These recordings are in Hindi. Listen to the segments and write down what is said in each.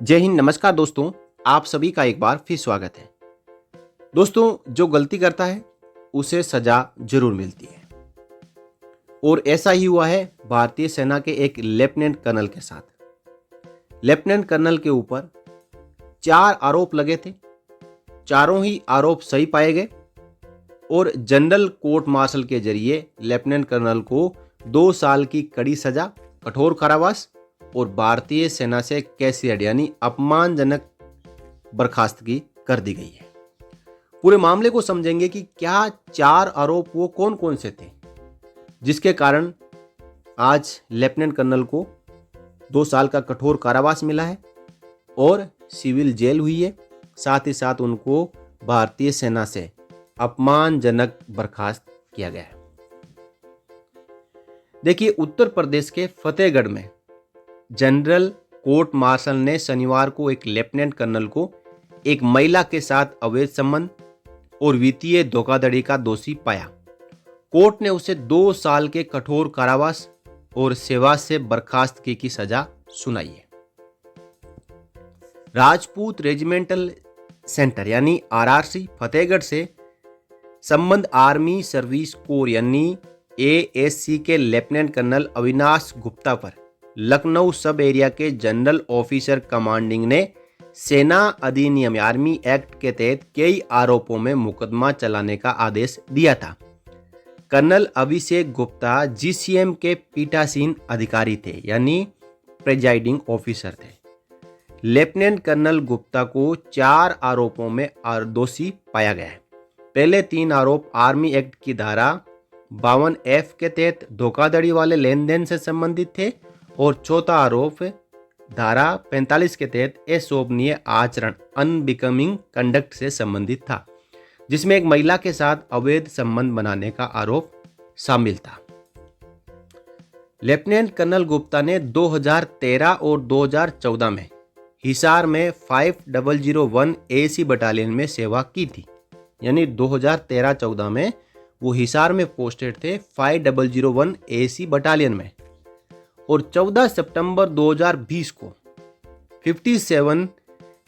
जय हिंद। नमस्कार दोस्तों, आप सभी का एक बार फिर स्वागत है। दोस्तों, जो गलती करता है उसे सजा जरूर मिलती है और ऐसा ही हुआ है भारतीय सेना के एक लेफ्टिनेंट कर्नल के साथ। लेफ्टिनेंट कर्नल के ऊपर 4 आरोप लगे थे। चारों ही आरोप सही पाए गए और जनरल कोर्ट मार्शल के जरिए लेफ्टिनेंट कर्नल को 2 साल की कड़ी सजा, कठोर कारावास और भारतीय सेना से कैसियड यानी अपमानजनक बर्खास्तगी कर दी गई है। पूरे मामले को समझेंगे कि क्या 4 आरोप वो कौन कौन से थे जिसके कारण आज लेफ्टिनेंट कर्नल को 2 साल का कठोर कारावास मिला है और सिविल जेल हुई है। साथ ही साथ उनको भारतीय सेना से अपमानजनक बर्खास्त किया गया है। देखिए, उत्तर प्रदेश के फतेहगढ़ में जनरल कोर्ट मार्शल ने शनिवार को एक लेफ्टिनेंट कर्नल को एक महिला के साथ अवैध संबंध और वित्तीय धोखाधड़ी का दोषी पाया। कोर्ट ने उसे 2 साल के कठोर कारावास और सेवा से बर्खास्तगी की सजा सुनाई है। राजपूत रेजिमेंटल सेंटर यानी आरआरसी फतेहगढ़ से संबंध आर्मी सर्विस कोर यानी एएससी के लेफ्टिनेंट कर्नल अविनाश गुप्ता पर लखनऊ सब एरिया के जनरल ऑफिसर कमांडिंग ने सेना अधिनियम आर्मी एक्ट के तहत कई आरोपों में मुकदमा चलाने का आदेश दिया था। कर्नल अभिषेक गुप्ता जीसीएम के पीठासीन अधिकारी थे यानी प्रेजाइडिंग ऑफिसर थे। लेफ्टिनेंट कर्नल गुप्ता को 4 आरोपों में दोषी पाया गया है। पहले 3 आरोप आर्मी एक्ट की धारा 52F के तहत धोखाधड़ी वाले लेन देन से संबंधित थे और चौथा आरोप धारा 45 के तहत अशोभनीय आचरण अनबिकमिंग कंडक्ट से संबंधित था, जिसमें एक महिला के साथ अवैध संबंध बनाने का आरोप शामिल था। लेफ्टिनेंट कर्नल गुप्ता ने 2013 और 2014 में हिसार में 5001 AC बटालियन में सेवा की थी। यानी 2013-14 में वो हिसार में पोस्टेड थे 5001 AC बटालियन में और 14 सितंबर 2020 को 57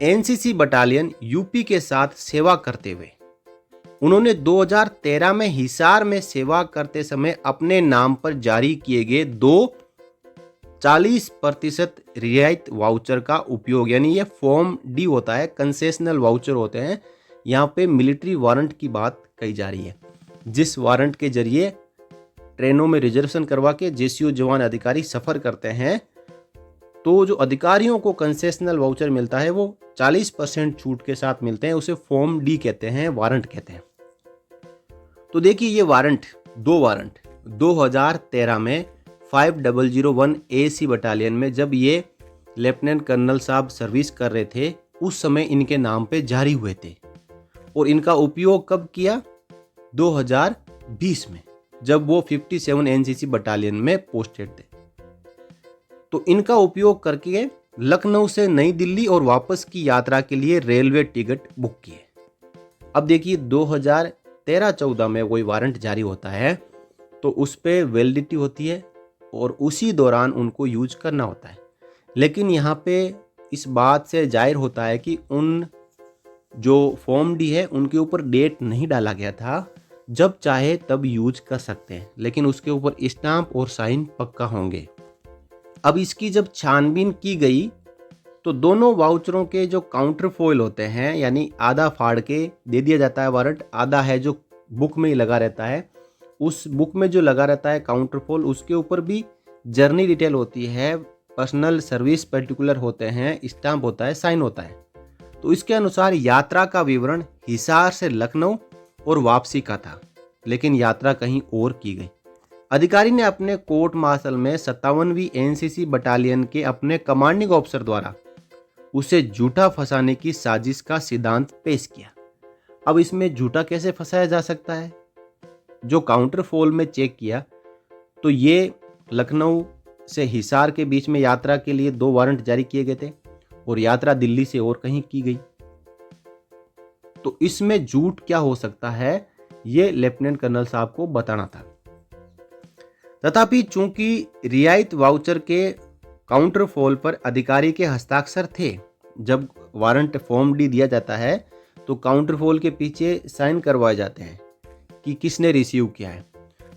NCC बटालियन यूपी के साथ सेवा करते हुए उन्होंने 2013 में हिसार में सेवा करते समय अपने नाम पर जारी किए गए 40% रियायत वाउचर का उपयोग, यानी ये फॉर्म डी होता है, कंसेशनल वाउचर होते हैं। यहाँ पे मिलिट्री वारंट की बात कही जा रही है, जिस वारंट के जरिए ट्रेनों में रिजर्वेशन करवा के जेसीओ जवान अधिकारी सफर करते हैं, तो जो अधिकारियों को कंसेशनल वाउचर मिलता है वो 40% छूट के साथ मिलते हैं। उसे फॉर्म डी कहते हैं, वारंट कहते हैं। तो देखिए, ये वारंट 2013 में 5001 AC बटालियन में जब ये लेफ्टिनेंट कर्नल साहब सर्विस कर रहे थे, उस समय इनके नाम पे जारी हुए थे और इनका उपयोग कब किया? 2020 में, जब वो 57 NCC बटालियन में पोस्टेड थे। तो इनका उपयोग करके लखनऊ से नई दिल्ली और वापस की यात्रा के लिए रेलवे टिकट बुक किए। अब देखिए, 2013-14 में कोई वारंट जारी होता है तो उस पर वैलिडिटी होती है और उसी दौरान उनको यूज करना होता है। लेकिन यहाँ पे इस बात से जाहिर होता है कि उन जो फॉर्म डी है उनके ऊपर डेट नहीं डाला गया था, जब चाहे तब यूज कर सकते हैं, लेकिन उसके ऊपर स्टाम्प और साइन पक्का होंगे। अब इसकी जब छानबीन की गई तो दोनों वाउचरों के जो काउंटर फॉइल होते हैं, यानी आधा फाड़ के दे दिया जाता है वारंट, आधा है जो बुक में ही लगा रहता है। उस बुक में जो लगा रहता है काउंटर फॉइल, उसके ऊपर भी जर्नी डिटेल होती है, पर्सनल सर्विस पर्टिकुलर होते हैं, स्टाम्प होता है, साइन होता है। तो इसके अनुसार यात्रा का विवरण हिसार से लखनऊ और वापसी का था, लेकिन यात्रा कहीं और की गई। अधिकारी ने अपने कोर्ट मार्शल में 57वीं NCC बटालियन के अपने कमांडिंग ऑफिसर द्वारा उसे झूठा फंसाने की साजिश का सिद्धांत पेश किया। अब इसमें झूठा कैसे फंसाया जा सकता है? जो काउंटर फॉल में चेक किया तो ये लखनऊ से हिसार के बीच में यात्रा के लिए 2 वारंट जारी किए गए थे और यात्रा दिल्ली से और कहीं की गई। तो इसमें झूठ क्या हो सकता है, ये लेफ्टिनेंट कर्नल साहब को बताना था। तथापि चूंकि रियायत वाउचर के काउंटर फॉल पर अधिकारी के हस्ताक्षर थे, जब वारंट फॉर्म डी दिया जाता है तो काउंटरफॉल के पीछे साइन करवाए जाते हैं कि किसने रिसीव किया है।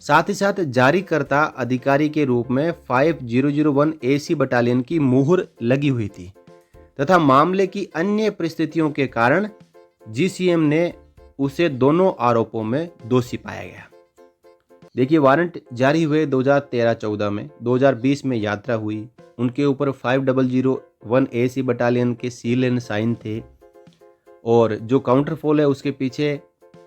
साथ ही साथ जारीकर्ता अधिकारी के रूप में 5001 AC बटालियन की मुहर लगी हुई थी तथा मामले की अन्य परिस्थितियों के कारण GCM ने उसे दोनों आरोपों में दोषी पाया गया। देखिए, वारंट जारी हुए 2013-14 में, 2020 में यात्रा हुई, उनके ऊपर 5001 AC बटालियन के सील एंड साइन थे और जो काउंटरफॉल है उसके पीछे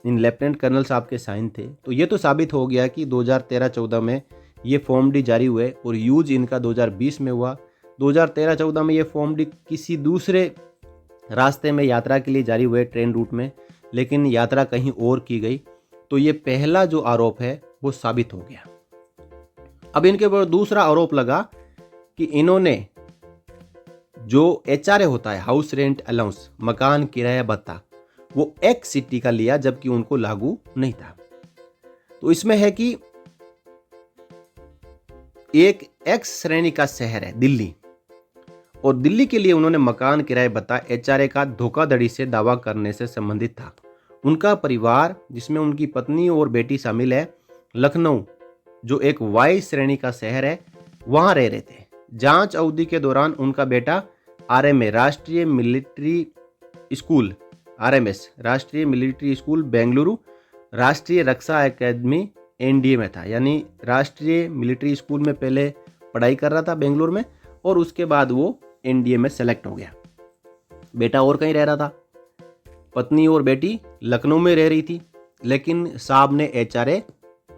इन लेफ्टिनेंट कर्नल साहब के साइन थे। तो ये तो साबित हो गया कि 2013-14 में ये फॉर्म डी जारी हुए और यूज इनका 2020 में हुआ। 2013-14 में ये फॉर्म डी किसी दूसरे रास्ते में यात्रा के लिए जारी हुए ट्रेन रूट में, लेकिन यात्रा कहीं और की गई। तो ये पहला जो आरोप है वो साबित हो गया। अब इनके ऊपर दूसरा आरोप लगा कि इन्होंने जो HRA होता है, हाउस रेंट अलाउंस, मकान किराया भत्ता, वो एक्स सिटी का लिया जबकि उनको लागू नहीं था। तो इसमें है कि एक एक्स श्रेणी का शहर है दिल्ली, और दिल्ली के लिए उन्होंने मकान किराए भत्ता HRA का धोखाधड़ी से दावा करने से संबंधित था। उनका परिवार, जिसमें उनकी पत्नी और बेटी शामिल है, लखनऊ जो एक वाई श्रेणी का शहर है, वहां रह रहे थे। जांच अवधि के दौरान उनका बेटा RMA राष्ट्रीय मिलिट्री स्कूल, RMS राष्ट्रीय मिलिट्री स्कूल बेंगलुरु, राष्ट्रीय रक्षा एकेडमी NDA में था। यानी राष्ट्रीय मिलिट्री स्कूल में पहले पढ़ाई कर रहा था बेंगलुरु में, और उसके बाद वो NDA में सेलेक्ट हो गया। बेटा और कहीं रह रहा था। पत्नी और बेटी लखनऊ में रह रही थी, लेकिन साहब ने HRA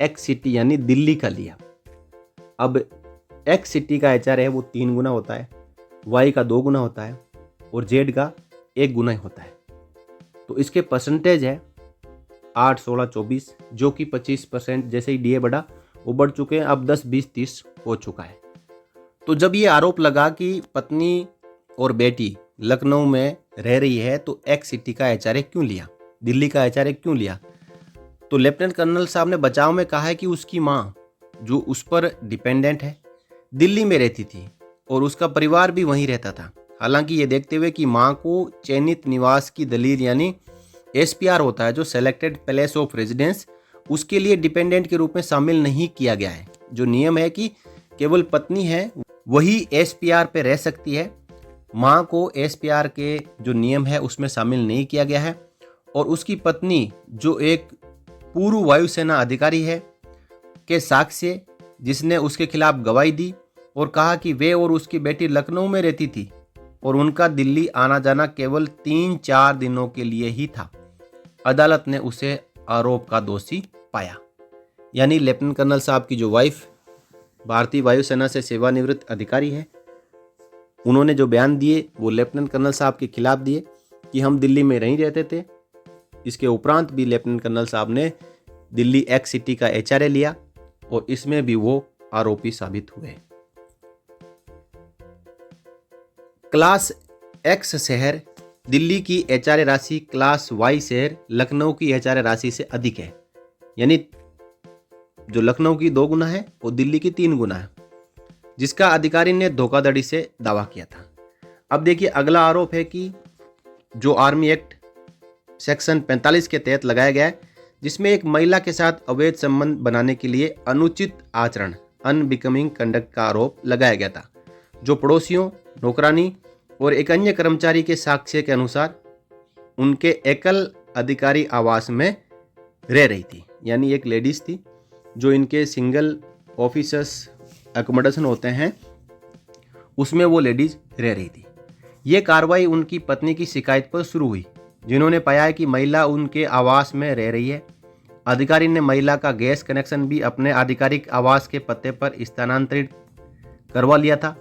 एक्स सिटी यानी दिल्ली का लिया। अब एक्स सिटी का HRA है वो 3 गुना होता है, Y का 2 गुना होता है और Z का 1 गुना ही होता है। तो इसके परसेंटेज है 8, 16, 24, जो कि 25%। जैसे ही DA बढ़ा वो बढ़ चुके हैं, अब 10, 20, 30 हो चुका है। तो जब ये आरोप लगा कि पत्नी और बेटी लखनऊ में रह रही है तो एक्स सिटी का HRA क्यों लिया, दिल्ली का HRA क्यों लिया, तो लेफ्टिनेंट कर्नल साहब ने बचाव में कहा है कि उसकी माँ जो उस पर डिपेंडेंट है दिल्ली में रहती थी और उसका परिवार भी वहीं रहता था। हालांकि ये देखते हुए कि माँ को चयनित निवास की दलील यानी SPR होता है जो सेलेक्टेड प्लेस ऑफ रेजिडेंस, उसके लिए डिपेंडेंट के रूप में शामिल नहीं किया गया है। जो नियम है कि केवल पत्नी है वही SPR पे रह सकती है, माँ को SPR के जो नियम है उसमें शामिल नहीं किया गया है। और उसकी पत्नी जो एक पूर्व वायुसेना अधिकारी है के साक्ष्य, जिसने उसके खिलाफ गवाही दी और कहा कि वे और उसकी बेटी लखनऊ में रहती थी और उनका दिल्ली आना जाना केवल 3-4 दिनों के लिए ही था, अदालत ने उसे आरोप का दोषी पाया। यानी लेफ्टिनेंट कर्नल साहब की जो वाइफ भारतीय वायुसेना से सेवानिवृत्त अधिकारी है, उन्होंने जो बयान दिए वो लेफ्टिनेंट कर्नल साहब के खिलाफ दिए कि हम दिल्ली में नहीं रहते थे। इसके उपरांत भी लेफ्टिनेंट कर्नल साहब ने दिल्ली एक्स सिटी का HRA लिया और इसमें भी वो आरोपी साबित हुए। क्लास एक्स शहर दिल्ली की HRA राशि क्लास Y शहर लखनऊ की HRA राशि से अधिक है। यानी जो लखनऊ की 2 गुना है वो दिल्ली की 3 गुना है, जिसका अधिकारी ने धोखाधड़ी से दावा किया था। अब देखिए, अगला आरोप है कि जो आर्मी एक्ट सेक्शन 45 के तहत लगाया गया है, जिसमें एक महिला के साथ अवैध संबंध बनाने के लिए अनुचित आचरण अनबिकमिंग कंडक्ट का आरोप लगाया गया था, जो पड़ोसियों, नौकरानी और एक अन्य कर्मचारी के साक्ष्य के अनुसार उनके एकल अधिकारी आवास में रह रही थी। यानी एक लेडीज थी जो इनके सिंगल ऑफिसर्स अकोमोडेशन होते हैं उसमें वो लेडीज रह रही थी। ये कार्रवाई उनकी पत्नी की शिकायत पर शुरू हुई, जिन्होंने पाया है कि महिला उनके आवास में रह रही है। अधिकारी ने महिला का गैस कनेक्शन भी अपने आधिकारिक आवास के पते पर स्थानांतरित करवा लिया था।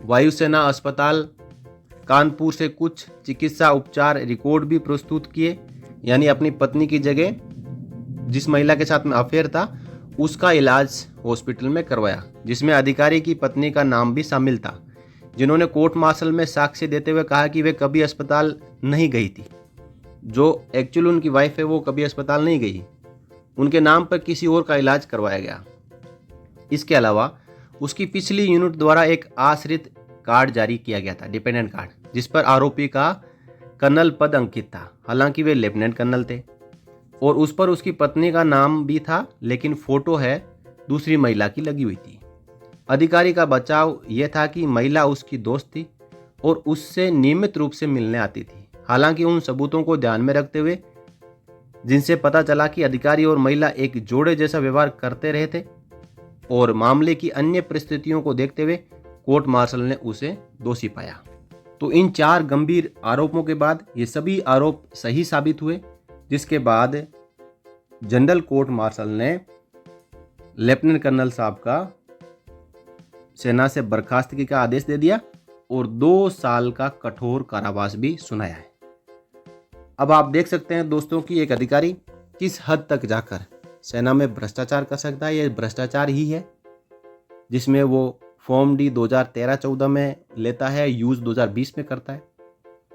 वायुसेना अस्पताल कानपुर से कुछ चिकित्सा उपचार रिकॉर्ड भी प्रस्तुत किए। यानी अपनी पत्नी की जगह जिस महिला के साथ में अफेयर था उसका इलाज हॉस्पिटल में करवाया, जिसमें अधिकारी की पत्नी का नाम भी शामिल था, जिन्होंने कोर्ट मार्शल में साक्ष्य देते हुए कहा कि वे कभी अस्पताल नहीं गई थी। जो एक्चुअली उनकी वाइफ है वो कभी अस्पताल नहीं गई, उनके नाम पर किसी और का इलाज करवाया गया। इसके अलावा उसकी पिछली यूनिट द्वारा एक आश्रित कार्ड जारी किया गया था, डिपेंडेंट कार्ड, जिस पर आरोपी का कर्नल पद अंकित था। हालांकि वे लेफ्टिनेंट कर्नल थे और उस पर उसकी पत्नी का नाम भी था, लेकिन फोटो है दूसरी महिला की लगी हुई थी। अधिकारी का बचाव यह था कि महिला उसकी दोस्त थी और उससे नियमित रूप से मिलने आती थी। हालांकि उन सबूतों को ध्यान में रखते हुए, जिनसे पता चला कि अधिकारी और महिला एक जोड़े जैसा व्यवहार करते रहे थे, और मामले की अन्य परिस्थितियों को देखते हुए कोर्ट मार्शल ने उसे दोषी पाया। तो इन 4 गंभीर आरोपों के बाद ये सभी आरोप सही साबित हुए, जिसके बाद जनरल कोर्ट मार्शल ने लेफ्टिनेंट कर्नल साहब का सेना से बर्खास्तगी का आदेश दे दिया और 2 साल का कठोर कारावास भी सुनाया है। अब आप देख सकते हैं दोस्तों कि एक अधिकारी किस हद तक जाकर सेना में भ्रष्टाचार कर सकता है। ये भ्रष्टाचार ही है जिसमें वो फॉर्म डी 2013-14 में लेता है, यूज 2020 में करता है।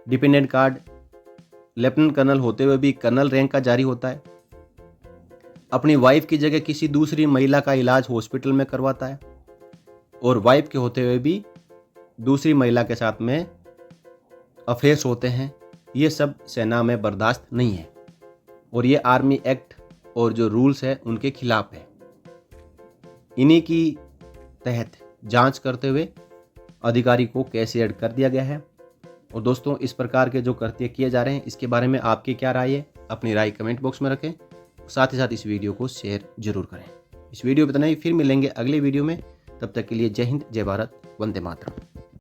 डिपेंडेंट कार्ड लेफ्टिनेंट कर्नल होते हुए भी कर्नल रैंक का जारी होता है। अपनी वाइफ की जगह किसी दूसरी महिला का इलाज हॉस्पिटल में करवाता है और वाइफ के होते हुए भी दूसरी महिला के साथ में अफेयर्स होते हैं। ये सब सेना में बर्दाश्त नहीं है और ये आर्मी एक्ट और जो रूल्स है उनके खिलाफ है। इन्हीं की तहत जांच करते हुए अधिकारी को कैसे ऐड कर दिया गया है। और दोस्तों, इस प्रकार के जो कृत्य किए जा रहे हैं इसके बारे में आपकी क्या राय है, अपनी राय कमेंट बॉक्स में रखें। साथ ही साथ इस वीडियो को शेयर जरूर करें। इस वीडियो में इतना ही, फिर मिलेंगे अगले वीडियो में। तब तक के लिए जय हिंद, जय भारत, वंदे मातरम।